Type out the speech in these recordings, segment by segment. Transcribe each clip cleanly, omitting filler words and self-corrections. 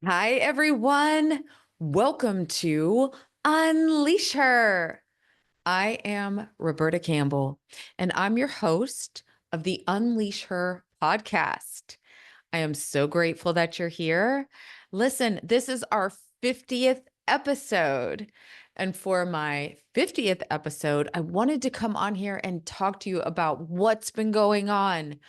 Hi, everyone. Welcome to Unleash Her. I am Roberta Campbell, and I'm your host of the Unleash Her podcast. I am so grateful that you're here. Listen, this is our 50th episode. And for my 50th episode, I wanted to come on here and talk to you about what's been going on,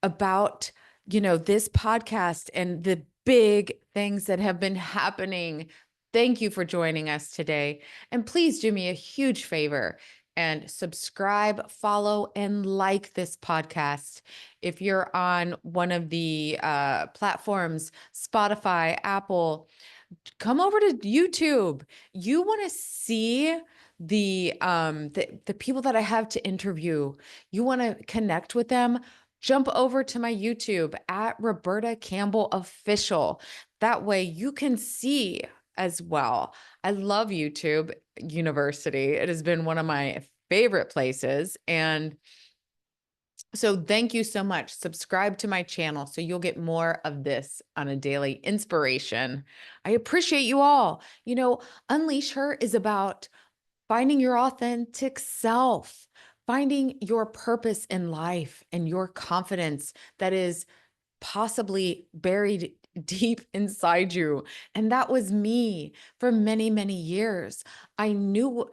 about, this podcast and the big things that have been happening. Thank you for joining us today. And please do me a huge favor and subscribe, follow, and like this podcast. If you're on one of the platforms, Spotify, Apple, come over to YouTube. You want to see the people that I have to interview. You want to connect with them, jump over to my YouTube at Roberta Campbell Official. That way you can see as well. I love YouTube University. It has been one of my favorite places. And so thank you so much. Subscribe to my channel so you'll get more of this on a daily inspiration. I appreciate you all. Unleash Her is about finding your authentic self, finding your purpose in life and your confidence that is possibly buried deep inside you. And that was me for many, many years. I knew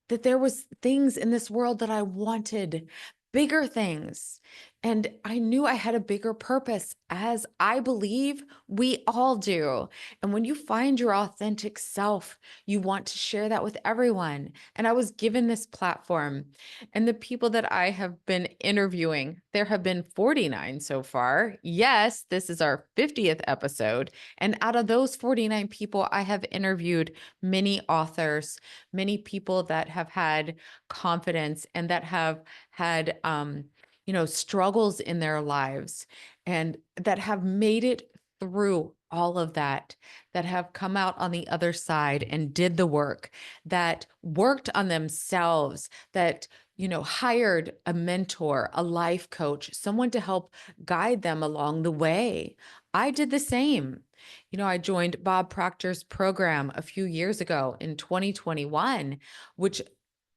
that there was things in this world that I wanted, bigger things. And I knew I had a bigger purpose, as I believe we all do. And when you find your authentic self, you want to share that with everyone. And I was given this platform. And the people that I have been interviewing, there have been 49 so far. Yes, this is our 50th episode. And out of those 49 people, I have interviewed many authors, many people that have had confidence and that have had struggles in their lives and that have made it through all of that, that have come out on the other side and did the work, that worked on themselves, that hired a mentor, a life coach, someone to help guide them along the way. I did the same. I joined Bob Proctor's program a few years ago in 2021, which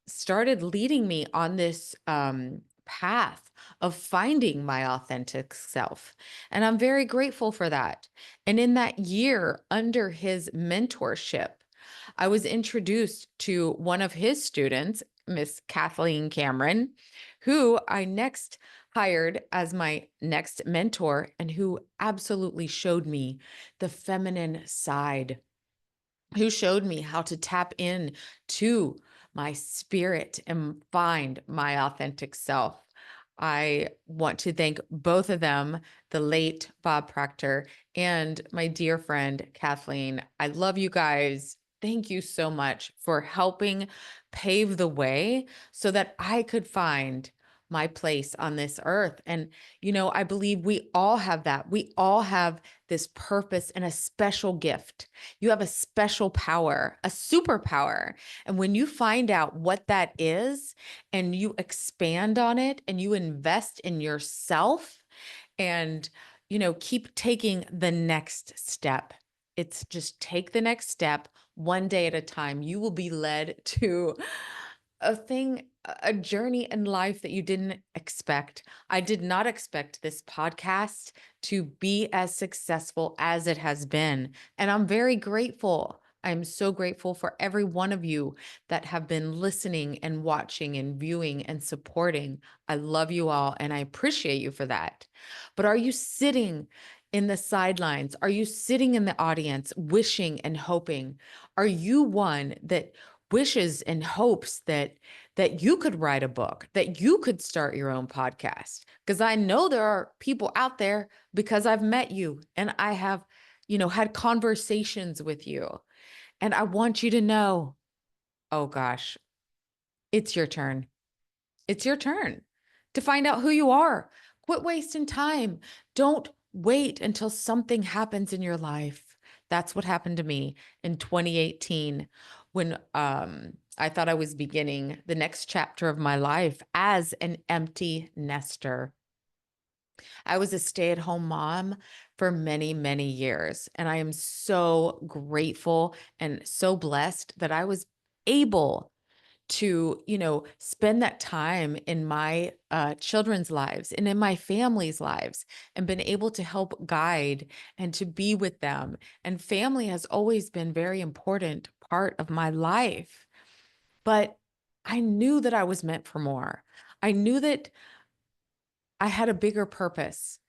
started leading me on this path of finding my authentic self. And I'm very grateful for that. And in that year, under his mentorship, I was introduced to one of his students, Miss Kathleen Cameron, who I next hired as my next mentor and who absolutely showed me the feminine side, who showed me how to tap in to my spirit and find my authentic self. I want to thank both of them, the late Bob Proctor and my dear friend Kathleen. I love you guys. Thank you so much for helping pave the way so that I could find my place on this earth. And, I believe we all have that. We all have this purpose and a special gift. You have a special power, a superpower. And when you find out what that is and you expand on it and you invest in yourself and, keep taking the next step, it's just take the next step one day at a time. You will be led to a journey in life that you didn't expect. I did not expect this podcast to be as successful as it has been. And I'm very grateful. I'm so grateful for every one of you that have been listening and watching and viewing and supporting. I love you all and I appreciate you for that. But are you sitting in the sidelines? Are you sitting in the audience wishing and hoping? Are you one that wishes and hopes that you could write a book, that you could start your own podcast? Because I know there are people out there, because I've met you and I have, had conversations with you. And I want you to know, oh gosh, it's your turn. It's your turn to find out who you are. Quit wasting time. Don't wait until something happens in your life. That's what happened to me in 2018 when I thought I was beginning the next chapter of my life as an empty nester. I was a stay-at-home mom for many, many years, and I am so grateful and so blessed that I was able to, spend that time in my children's lives and in my family's lives and been able to help guide and to be with them. And family has always been very important part of my life. But I knew that I was meant for more. I knew that I had a bigger purpose.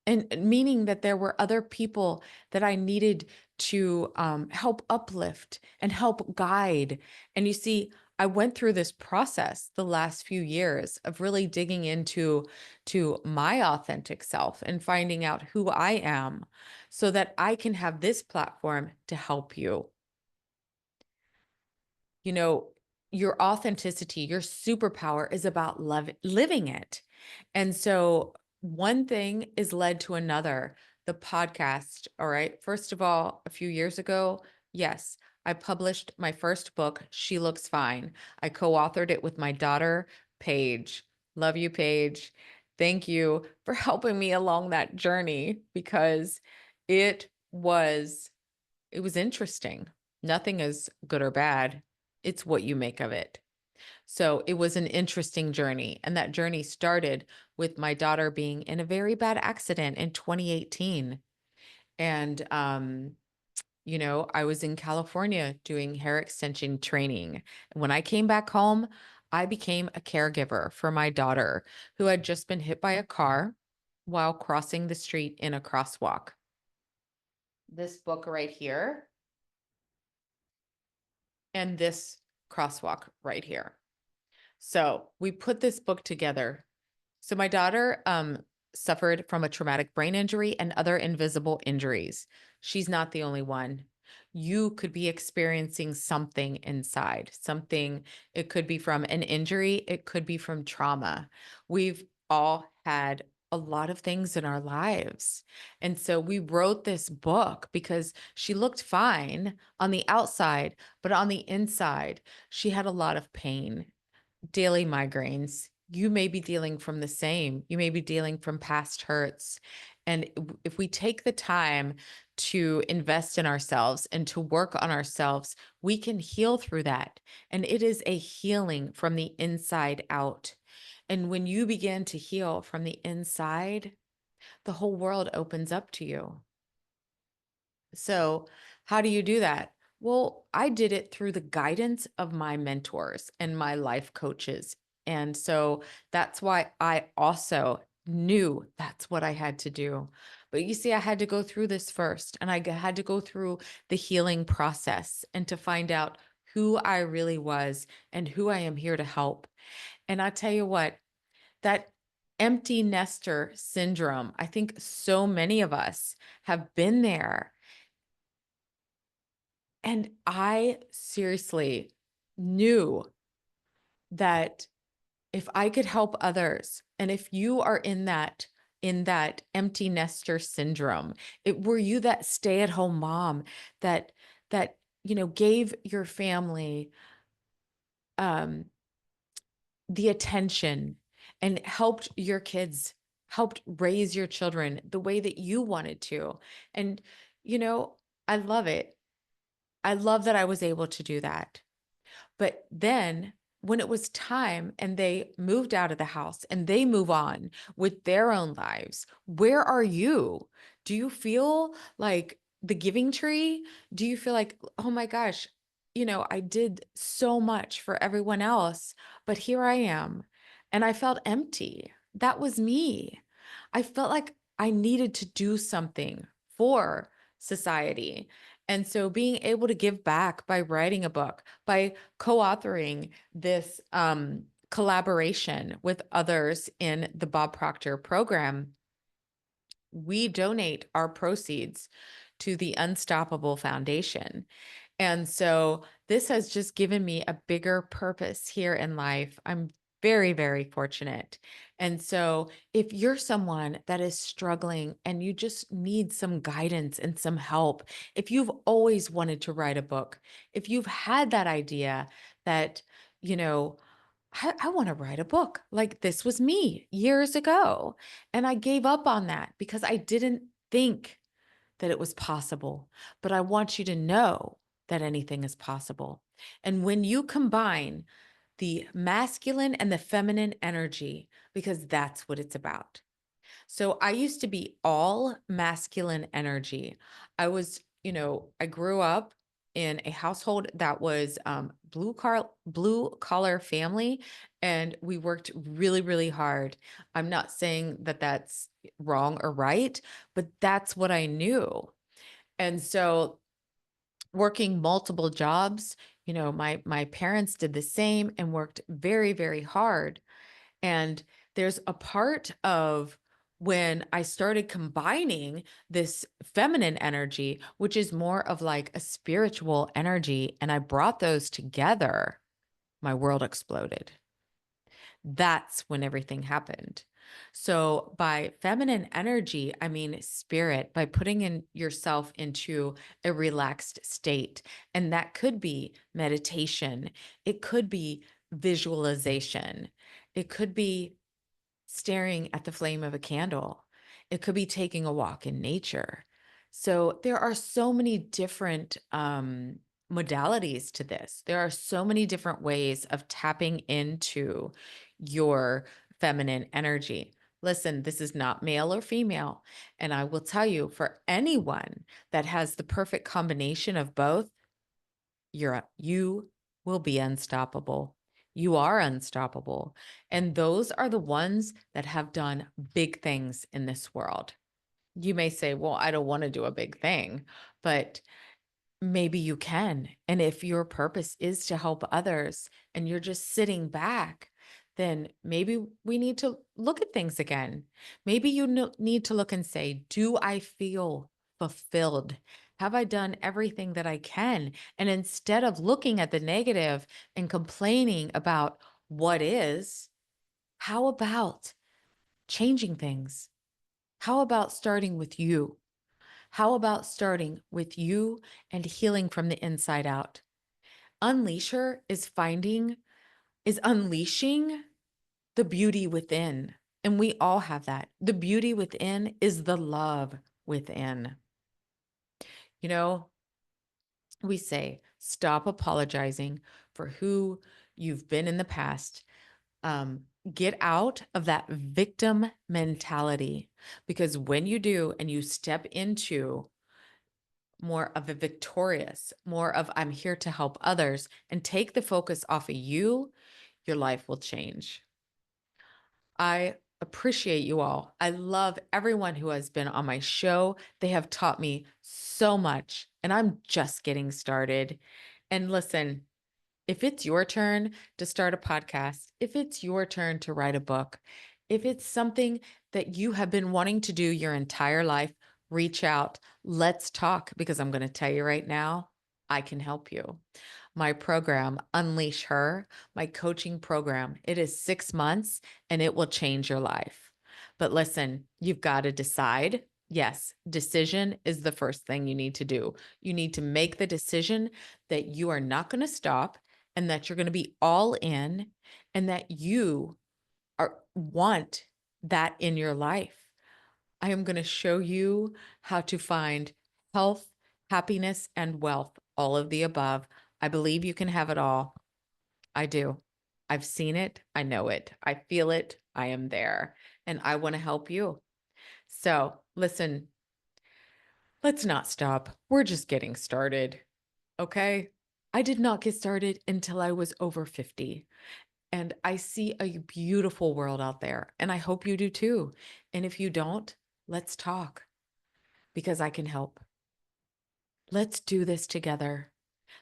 And meaning that there were other people that I needed to help uplift and help guide. And you see, I went through this process the last few years of really digging into to my authentic self and finding out who I am so that I can have this platform to help you. You know, your authenticity, your superpower is about living it. And so one thing is led to another. The podcast, all right. First of all, a few years ago, yes, I published my first book, She Looks Fine. I co-authored it with my daughter, Paige. Love you, Paige. Thank you for helping me along that journey because it was it was interesting. Nothing is good or bad. It's what you make of it. So it was an interesting journey. And that journey started with my daughter being in a very bad accident in 2018. And, I was in California doing hair extension training. When I came back home, I became a caregiver for my daughter who had just been hit by a car while crossing the street in a crosswalk. This book right here and this crosswalk right here. So we put this book together. So my daughter suffered from a traumatic brain injury and other invisible injuries. She's not the only one. You could be experiencing something inside, something, it could be from an injury, it could be from trauma. We've all had a lot of things in our lives. And so we wrote this book because she looked fine on the outside, but on the inside, she had a lot of pain, daily migraines. You may be dealing from the same. You may be dealing from past hurts. And if we take the time to invest in ourselves and to work on ourselves, we can heal through that. And it is a healing from the inside out. And when you begin to heal from the inside, the whole world opens up to you. So, how do you do that? Well, I did it through the guidance of my mentors and my life coaches. And so that's why I also knew that's what I had to do. But you see, I had to go through this first, and had to go through the healing process and to find out who I really was and who I am here to help. And I tell you what, that empty nester syndrome, I think so many of us have been there. And I seriously knew that if I could help others, and if you are in that empty nester syndrome, were you that stay-at-home mom that gave your family um the attention and helped your kids, helped raise your children the way that you wanted to. And you know, I love it. I love that I was able to do that. But then when it was time and they moved out of the house and they move on with their own lives, where are you? Do you feel like the giving tree? Do you feel like, oh my gosh, I did so much for everyone else, but here I am. And I felt empty. That was me. I felt like I needed to do something for society. And so being able to give back by writing a book, by co-authoring this collaboration with others in the Bob Proctor program, we donate our proceeds to the Unstoppable Foundation. And so this has just given me a bigger purpose here in life. I'm very, very fortunate. And so if you're someone that is struggling and you just need some guidance and some help, if you've always wanted to write a book, if you've had that idea that, you know, I want to write a book. Like this was me years ago. And I gave up on that because I didn't think that it was possible. But I want you to know that anything is possible. And when you combine the masculine and the feminine energy, because that's what it's about. So I used to be all masculine energy. I grew up in a household that was blue collar family, and we worked really, really hard. I'm not saying that that's wrong or right, but that's what I knew. And so working multiple jobs, my parents did the same and worked very, very hard. And there's a part of when I started combining this feminine energy, which is more of like a spiritual energy, and I brought those together, my world exploded. That's when everything happened. So by feminine energy, I mean spirit, by putting in yourself into a relaxed state. And that could be meditation. It could be visualization. It could be staring at the flame of a candle. It could be taking a walk in nature. So there are so many different modalities to this. There are so many different ways of tapping into your feminine energy. Listen, this is not male or female. And I will tell you, for anyone that has the perfect combination of both, you will be unstoppable. You are unstoppable. And those are the ones that have done big things in this world. You may say, well, I don't want to do a big thing, but maybe you can. And if your purpose is to help others and you're just sitting back, then maybe we need to look at things again. Maybe you need to look and say, do I feel fulfilled? Have I done everything that I can? And instead of looking at the negative and complaining about what is, how about changing things? How about starting with you? How about starting with you and healing from the inside out? Unleash her is unleashing the beauty within. And we all have that. The beauty within is the love within. You know, we say, stop apologizing for who you've been in the past. Get out of that victim mentality, because when you do and you step into more of a victorious, more of I'm here to help others and take the focus off of you, your life will change. I appreciate you all. I love everyone who has been on my show. They have taught me so much, and I'm just getting started. And listen, if it's your turn to start a podcast, if it's your turn to write a book, if it's something that you have been wanting to do your entire life, reach out. Let's talk, because I'm going to tell you right now, I can help you. My program, Unleash Her, my coaching program, it is 6 months and it will change your life. But listen, you've got to decide. Yes, decision is the first thing you need to do. You need to make the decision that you are not going to stop, and that you're going to be all in, and that you want that in your life. I am going to show you how to find health, happiness, and wealth, all of the above. I believe you can have it all. I do. I've seen it. I know it. I feel it. I am there. And I want to help you. So listen, let's not stop. We're just getting started. Okay. I did not get started until I was over 50. And I see a beautiful world out there. And I hope you do too. And if you don't, let's talk, because I can help. Let's do this together.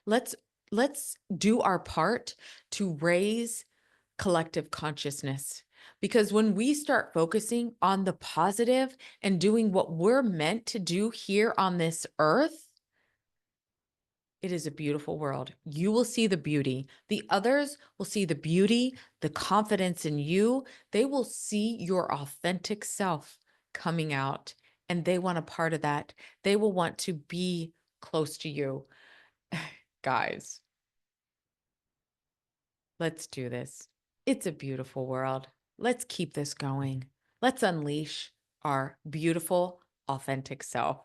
Let's let's do our part to raise collective consciousness. Because when we start focusing on the positive and doing what we're meant to do here on this earth, it is a beautiful world. You will see the beauty. The others will see the beauty, the confidence in you. They will see your authentic self coming out, and they want a part of that. They will want to be close to you. Guys, let's do this. It's a beautiful world. Let's keep this going. Let's unleash our beautiful, authentic self.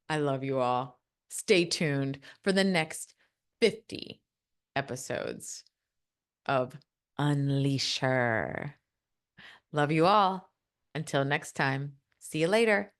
I love you all. Stay tuned for the next 50 episodes of Unleash Her. Love you all. Until next time, see you later.